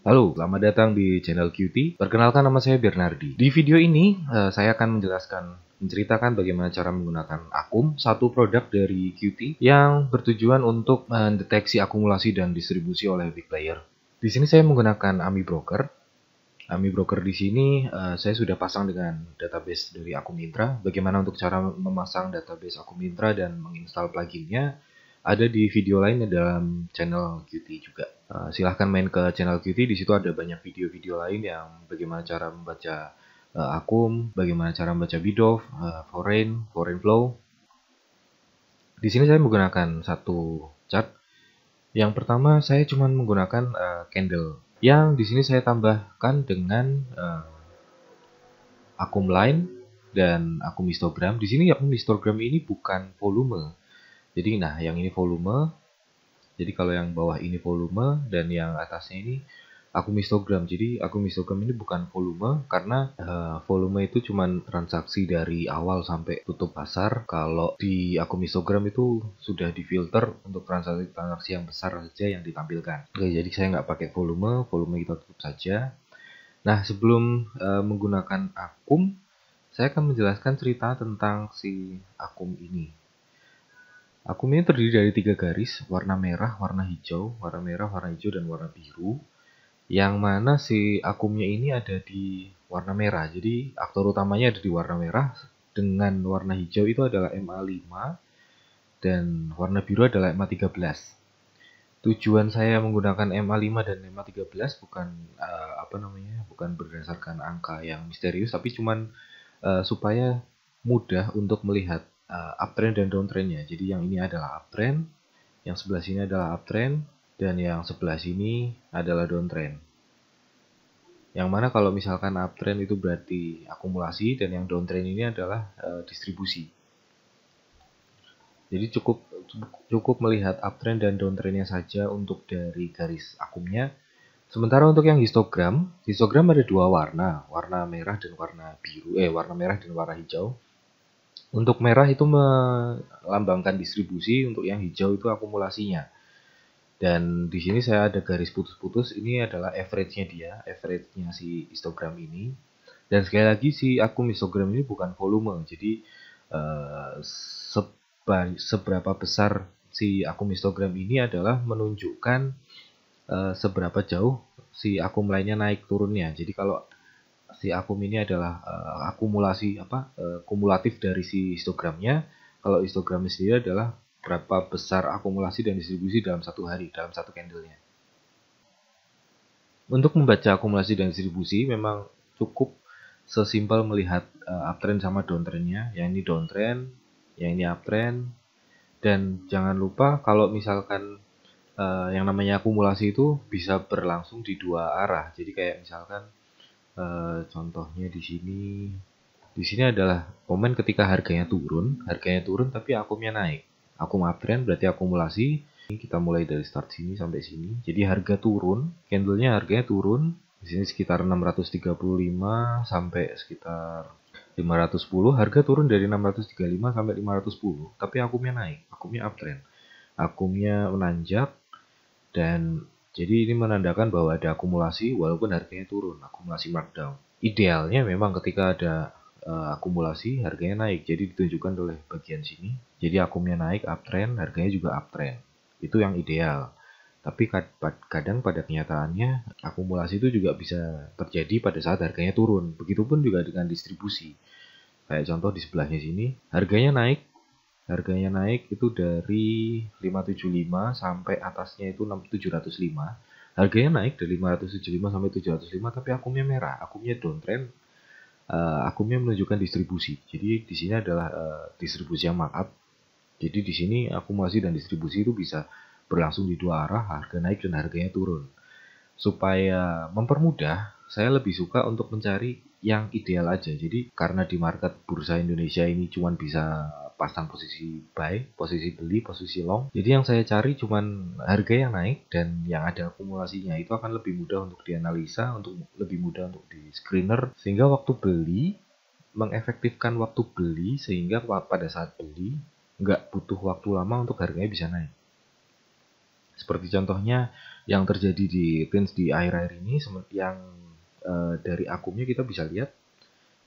Halo, selamat datang di channel QT. Perkenalkan, nama saya Bernardi. Di video ini, saya akan menceritakan bagaimana cara menggunakan Akum, satu produk dari QT yang bertujuan untuk mendeteksi akumulasi dan distribusi oleh big player. Di sini saya menggunakan AMI Broker. AMI Broker di sini saya sudah pasang dengan database dari Akum Intra. Bagaimana untuk cara memasang database Akum Intra dan menginstal pluginnya ada di video lain dalam channel QT juga. Silahkan main ke channel QT, di situ ada banyak video-video lain yang bagaimana cara membaca Akum, bagaimana cara membaca Bidoff, Foreign Flow. Di sini saya menggunakan satu chart. Yang pertama saya cuma menggunakan candle. Yang di sini saya tambahkan dengan Akum line dan Akum histogram. Di sini Akum histogram ini bukan volume. Jadi yang ini volume. Jadi kalau yang bawah ini volume dan yang atasnya ini Akum histogram. Jadi Akum histogram ini bukan volume karena volume itu cuma transaksi dari awal sampai tutup pasar. Kalau di Akum histogram itu sudah difilter untuk transaksi yang besar saja yang ditampilkan. Oke, jadi saya nggak pakai volume kita tutup saja. Nah, sebelum menggunakan Akum, saya akan menjelaskan cerita tentang si Akum ini. Akum ini terdiri dari 3 garis, warna merah, warna hijau, dan warna biru. Yang mana si akumnya ini ada di warna merah. Jadi aktor utamanya ada di warna merah, dengan warna hijau itu adalah MA5 dan warna biru adalah MA13. Tujuan saya menggunakan MA5 dan MA13 bukan bukan berdasarkan angka yang misterius, tapi cuman supaya mudah untuk melihat uptrend dan downtrendnya. Jadi yang ini adalah uptrend, yang sebelah sini adalah uptrend, dan yang sebelah sini adalah downtrend. Yang mana kalau misalkan uptrend itu berarti akumulasi dan yang downtrend ini adalah distribusi. Jadi cukup melihat uptrend dan downtrendnya saja untuk dari garis akumnya. Sementara untuk yang histogram ada dua warna merah dan warna biru, warna merah dan warna hijau. Untuk merah itu melambangkan distribusi, untuk yang hijau itu akumulasinya. Dan di sini saya ada garis putus-putus, ini adalah average-nya si histogram ini. Dan sekali lagi si Akum histogram ini bukan volume, jadi seberapa besar si Akum histogram ini adalah menunjukkan seberapa jauh si Akum lainnya naik turunnya. Jadi kalau si Akum ini adalah kumulatif dari si histogramnya, kalau histogramnya sendiri adalah berapa besar akumulasi dan distribusi dalam satu hari, dalam satu candlenya. Untuk membaca akumulasi dan distribusi memang cukup sesimpel melihat uptrend sama downtrendnya. Yang ini downtrend, yang ini uptrend. Dan jangan lupa kalau misalkan yang namanya akumulasi itu bisa berlangsung di dua arah. Jadi kayak misalkan contohnya di sini adalah momen ketika harganya turun tapi akumnya naik. Akum uptrend berarti akumulasi. Kita mulai dari start sini sampai sini. Jadi harga turun, candlenya harganya turun. Di sini sekitar 635 sampai sekitar 510. Harga turun dari 635 sampai 510. Tapi akumnya naik, akumnya uptrend. Akumnya menanjak dan jadi ini menandakan bahwa ada akumulasi walaupun harganya turun, akumulasi markdown. Idealnya memang ketika ada akumulasi harganya naik, jadi ditunjukkan oleh bagian sini. Jadi akumnya naik, uptrend, harganya juga uptrend. Itu yang ideal. Tapi kadang pada kenyataannya akumulasi itu juga bisa terjadi pada saat harganya turun. Begitupun juga dengan distribusi. Kayak contoh di sebelahnya sini, harganya naik itu dari 575 sampai atasnya itu 705. Harganya naik dari 575 sampai 705, tapi akumnya merah, akumnya downtrend. Akumnya menunjukkan distribusi. Jadi di sini adalah distribusi yang markup. Jadi di sini akumulasi dan distribusi itu bisa berlangsung di dua arah, harga naik dan harganya turun. Supaya mempermudah, saya lebih suka untuk mencari yang ideal aja. Jadi karena di market bursa Indonesia ini cuma bisa pasang posisi buy, posisi beli, posisi long. Jadi yang saya cari cuman harga yang naik dan yang ada akumulasinya. Itu akan lebih mudah untuk dianalisa, lebih mudah untuk di screener, sehingga waktu beli mengefektifkan waktu beli, sehingga pada saat beli nggak butuh waktu lama untuk harganya bisa naik. Seperti contohnya yang terjadi di Teens di akhir-akhir ini, yang dari akumnya kita bisa lihat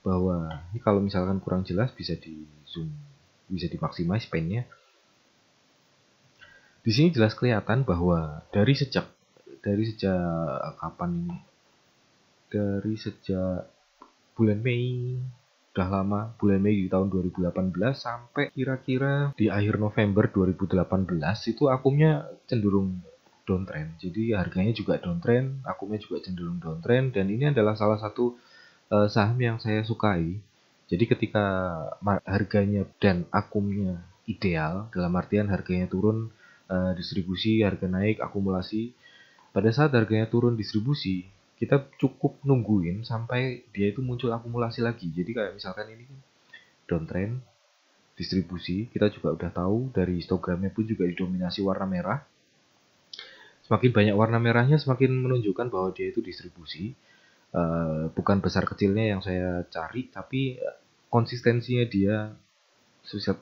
bahwa ini kalau misalkan kurang jelas bisa di zoom, bisa dimaksimal span-nya. Di sini jelas kelihatan bahwa dari sejak kapan ini? Dari sejak bulan Mei, udah lama, bulan Mei di tahun 2018 sampai kira-kira di akhir November 2018 itu akumnya cenderung downtrend. Jadi harganya juga downtrend, akumnya juga cenderung downtrend, dan ini adalah salah satu saham yang saya sukai. Jadi ketika harganya dan akumnya ideal, dalam artian harganya turun, distribusi, harga naik, akumulasi. Pada saat harganya turun distribusi, kita cukup nungguin sampai dia itu muncul akumulasi lagi. Jadi kayak misalkan ini downtrend, distribusi, kita juga udah tahu dari histogramnya pun juga didominasi warna merah. Semakin banyak warna merahnya semakin menunjukkan bahwa dia itu distribusi. Bukan besar kecilnya yang saya cari, tapi konsistensinya dia.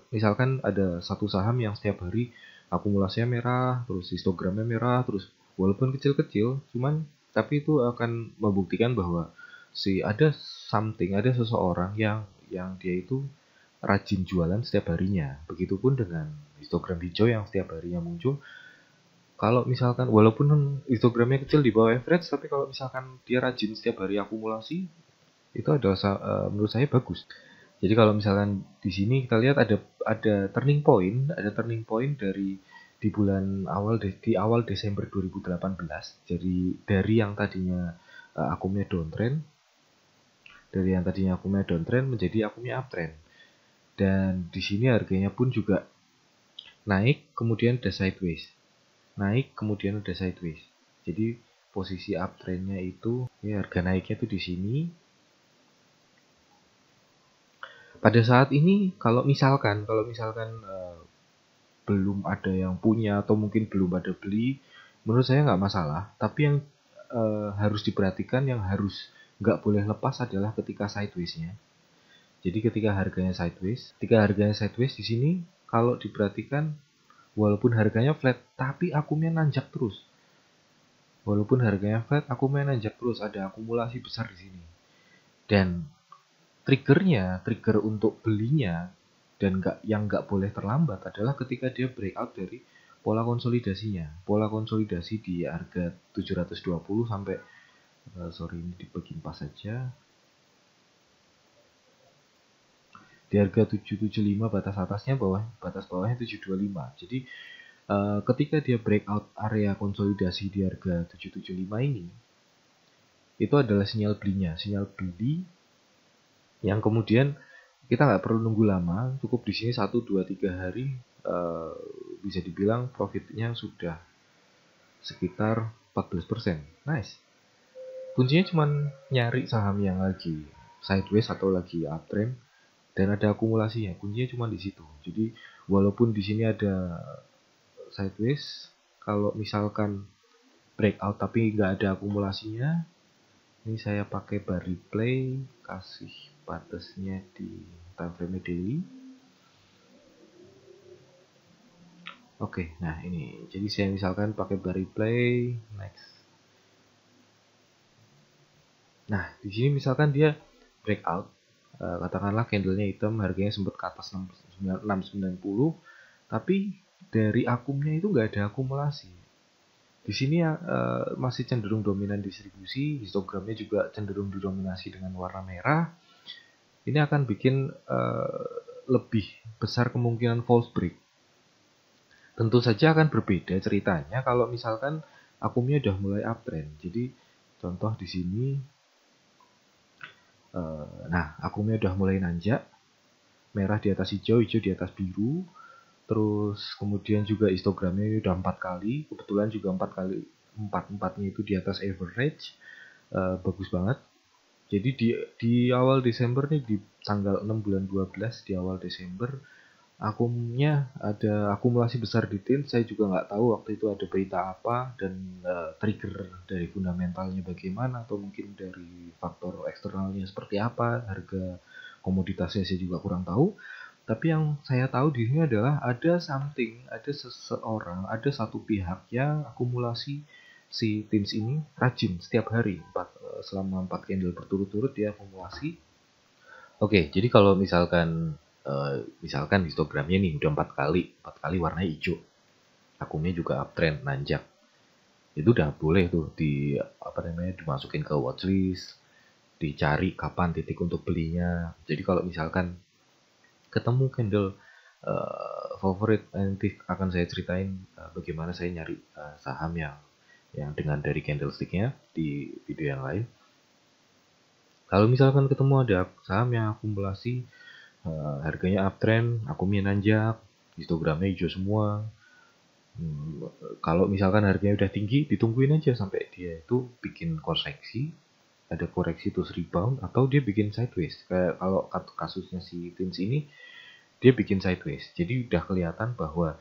Misalkan ada satu saham yang setiap hari akumulasinya merah, terus histogramnya merah, terus walaupun kecil-kecil, tapi itu akan membuktikan bahwa ada seseorang yang dia itu rajin jualan setiap harinya. Begitupun dengan histogram hijau yang setiap harinya muncul. Kalau misalkan walaupun histogramnya kecil di bawah average, tapi kalau misalkan dia rajin setiap hari akumulasi, itu adalah menurut saya bagus. Jadi kalau misalkan di sini kita lihat ada turning point dari di awal Desember 2018. Jadi dari yang tadinya akumnya downtrend, menjadi akumnya uptrend. Dan di sini harganya pun juga naik, kemudian ada sideways. Jadi posisi uptrendnya itu, ya harga naiknya itu di sini. Pada saat ini kalau misalkan belum ada yang punya atau mungkin belum ada beli, menurut saya nggak masalah. Tapi yang harus diperhatikan, yang harus nggak boleh lepas adalah ketika sideways-nya. Jadi ketika harganya sideways di sini, kalau diperhatikan, walaupun harganya flat, tapi akumnya nanjak terus. Ada akumulasi besar di sini. Dan trigger untuk belinya dan yang nggak boleh terlambat adalah ketika dia breakout dari pola konsolidasinya. Pola konsolidasi di harga 720 sampai ini dibagi pas saja. Di harga 775 batas atasnya, batas bawahnya 725. Jadi ketika dia breakout area konsolidasi di harga 775 ini, itu adalah sinyal beli yang kemudian kita nggak perlu nunggu lama, cukup di sini 1, 2, 3 hari bisa dibilang profitnya sudah sekitar 14%. Nice. Kuncinya cuma nyari saham yang lagi sideways atau lagi uptrend dan ada akumulasinya. Kuncinya cuma di situ. Jadi walaupun di sini ada sideways, kalau misalkan breakout tapi nggak ada akumulasinya, ini saya pakai bar replay, kasih batasnya di time frame daily. Oke, nah ini. Jadi saya misalkan pakai bar replay, next. Nah, di sini misalkan dia breakout, katakanlah candlenya hitam, harganya sempat ke atas 690, tapi dari akumnya itu nggak ada akumulasi. Di sini masih cenderung dominan distribusi, histogramnya juga cenderung didominasi dengan warna merah. Ini akan bikin lebih besar kemungkinan false break. Tentu saja akan berbeda ceritanya kalau misalkan akumnya udah mulai uptrend. Jadi contoh di sini, akumnya udah mulai nanjak, merah di atas hijau, hijau di atas biru. Terus kemudian juga histogramnya ini udah 4 kali, kebetulan juga 4-4-nya itu di atas average, bagus banget. Jadi di awal Desember nih, di tanggal 6 bulan 12 di awal Desember, akumnya ada akumulasi besar di tin. Saya juga nggak tahu waktu itu ada berita apa dan trigger dari fundamentalnya bagaimana, atau mungkin dari faktor eksternalnya seperti apa, harga komoditasnya saya juga kurang tahu. Tapi yang saya tahu di sini adalah ada seseorang, ada satu pihak yang akumulasi si Teams ini rajin setiap hari selama 4 candle berturut-turut dia akumulasi. Oke, jadi kalau misalkan histogramnya nih udah 4 kali warna hijau, akumnya juga uptrend nanjak, itu udah boleh tuh dimasukin ke watchlist, dicari kapan titik untuk belinya. Jadi kalau misalkan ketemu candle favorit, nanti akan saya ceritain bagaimana saya nyari saham yang dengan dari candlesticknya di video yang lain. Kalau misalkan ketemu ada saham yang akumulasi harganya uptrend, akumnya nanjak, histogramnya hijau semua, kalau misalkan harganya udah tinggi, ditungguin aja sampai dia itu bikin koreksi, ada koreksi terus rebound, atau dia bikin sideways. Kayak kalau kasusnya si Teams ini, dia bikin sideways. Jadi udah kelihatan bahwa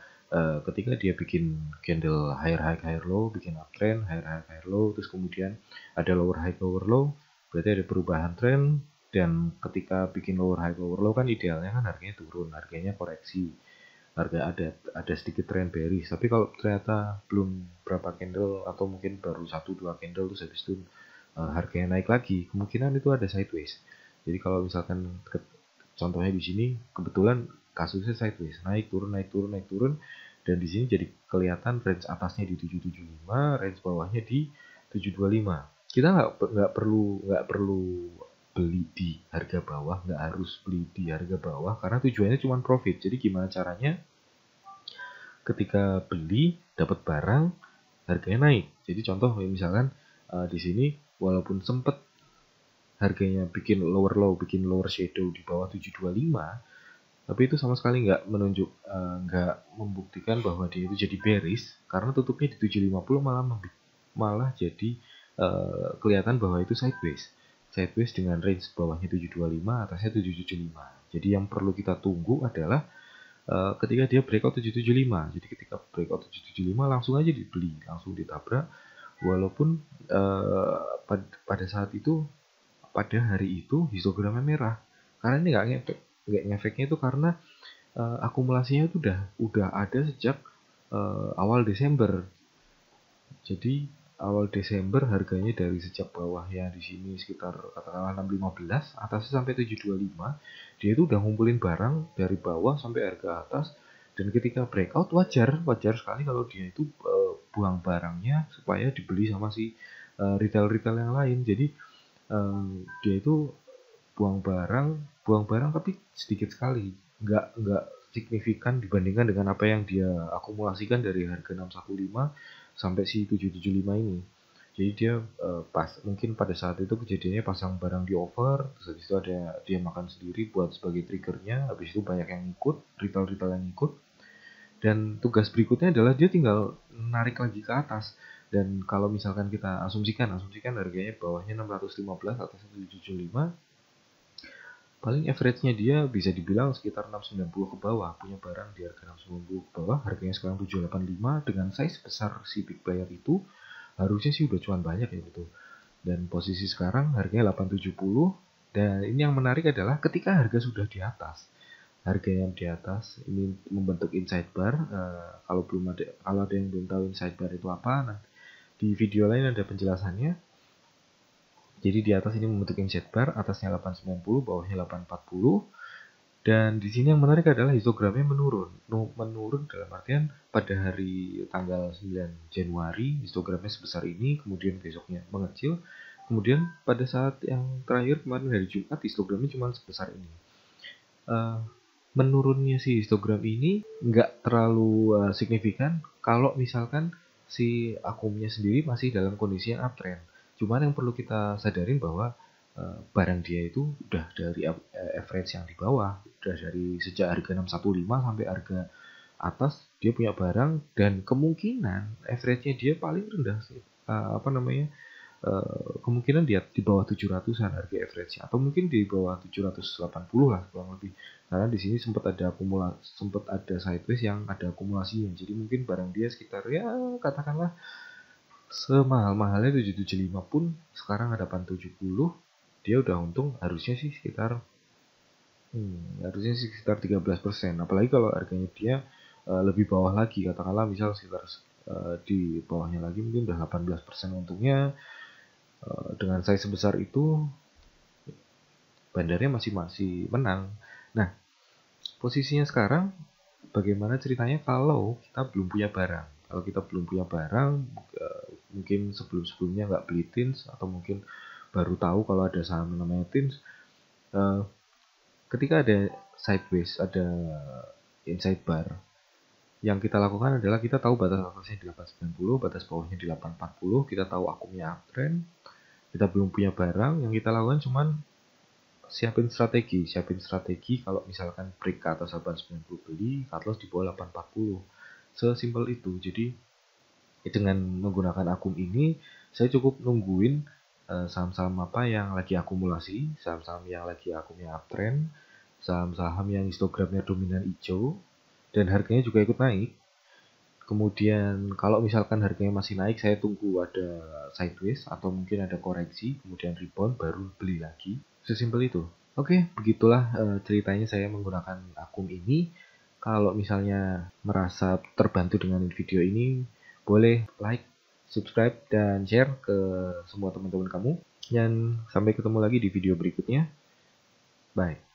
ketika dia bikin candle higher high higher low, bikin uptrend higher high higher low, terus kemudian ada lower high lower low, berarti ada perubahan trend. Dan ketika bikin lower high lower low kan idealnya kan harganya turun, harganya koreksi, harga ada sedikit trend bearish. Tapi kalau ternyata belum berapa candle atau mungkin baru 1-2 candle terus habis itu harganya naik lagi, kemungkinan itu ada sideways. Jadi kalau misalkan contohnya di sini kebetulan kasusnya sideways, naik turun naik turun naik turun, dan di sini jadi kelihatan range atasnya di 775, range bawahnya di 725. Kita nggak perlu beli di harga bawah, nggak harus beli di harga bawah karena tujuannya cuma profit. Jadi gimana caranya ketika beli dapat barang harganya naik. Jadi contoh misalkan di sini walaupun sempat harganya bikin lower low, bikin lower shadow di bawah 725, tapi itu sama sekali nggak membuktikan bahwa dia itu jadi bearish, karena tutupnya di 750 malah jadi kelihatan bahwa itu sideways dengan range bawahnya 725, atasnya 775. Jadi yang perlu kita tunggu adalah ketika dia breakout 775. Jadi ketika breakout 775 langsung aja dibeli, langsung ditabrak, walaupun pada saat itu, pada hari itu histogramnya merah. Karena ini nggak ngefeknya itu karena akumulasinya itu udah ada sejak awal Desember. Jadi awal Desember harganya dari sejak bawahnya di sini sekitar katakanlah 615, atasnya sampai 725, dia itu udah ngumpulin barang dari bawah sampai harga atas. Dan ketika breakout wajar sekali kalau dia itu buang barangnya supaya dibeli sama si retail yang lain. Jadi dia itu buang barang tapi sedikit sekali, nggak signifikan dibandingkan dengan apa yang dia akumulasikan dari harga 615 sampai si 775 ini. Jadi dia mungkin pada saat itu kejadiannya pasang barang di over, terus habis itu ada dia makan sendiri buat sebagai triggernya, habis itu banyak yang ikut, retail yang ikut, dan tugas berikutnya adalah dia tinggal narik lagi ke atas. Dan kalau misalkan kita asumsikan harganya bawahnya 615, atasnya 775, paling average-nya dia bisa dibilang sekitar 690 ke bawah, punya barang di harga 690 ke bawah, harganya sekarang 785, dengan size besar si big player itu harusnya sih udah cuan banyak ya gitu. Dan posisi sekarang harganya 870, dan ini yang menarik adalah ketika harga sudah di atas, harga yang di atas ini membentuk inside bar. Kalau ada yang belum tahu inside bar itu apa, nah di video lain ada penjelasannya. Jadi di atas ini membentuk inside bar, atasnya 890, bawahnya 840. Dan di sini yang menarik adalah histogramnya menurun dalam artian pada hari tanggal 9 Januari histogramnya sebesar ini, kemudian besoknya mengecil, kemudian pada saat yang terakhir kemarin hari Jumat histogramnya cuma sebesar ini. Menurunnya si histogram ini nggak terlalu signifikan kalau misalkan si akumnya sendiri masih dalam kondisi yang uptrend. Cuman yang perlu kita sadarin bahwa barang dia itu udah dari average yang di bawah, udah dari sejak harga 615 sampai harga atas dia punya barang, dan kemungkinan average-nya dia paling rendah sih. Kemungkinan dia di bawah 700-an harga average-nya, atau mungkin di bawah 780 lah kurang lebih. Karena di sini sempat ada sideways yang ada akumulasinya. Jadi mungkin barang dia sekitar ya katakanlah semahal-mahalnya 775 pun sekarang ada 870, dia udah untung harusnya sih sekitar 13%. Apalagi kalau harganya dia lebih bawah lagi, katakanlah misal sekitar di bawahnya lagi mungkin udah 18% untungnya. Dengan size sebesar itu bandarnya masih menang. Nah, posisinya sekarang bagaimana ceritanya kalau kita belum punya barang? Kalau kita belum punya barang, mungkin sebelum-sebelumnya nggak beli Teens, atau mungkin baru tahu kalau ada saham namanya Teens. Ketika ada sideways, ada inside bar, yang kita lakukan adalah kita tahu batas atasnya di 890, batas bawahnya di 840, kita tahu akumnya uptrend, kita belum punya barang, yang kita lakukan cuman siapin strategi kalau misalkan break ke atas 890 beli, cut loss di bawah 840. Sesimpel itu. Jadi dengan menggunakan akum ini saya cukup nungguin saham-saham apa yang lagi akumulasi, saham-saham yang lagi akumnya uptrend, saham-saham yang histogramnya dominan hijau dan harganya juga ikut naik. Kemudian kalau misalkan harganya masih naik, saya tunggu ada sideways atau mungkin ada koreksi, kemudian rebound, baru beli lagi. Sesimpel itu. Oke, begitulah ceritanya saya menggunakan akum ini. Kalau misalnya merasa terbantu dengan video ini, boleh like, subscribe, dan share ke semua teman-teman kamu. Dan sampai ketemu lagi di video berikutnya. Bye.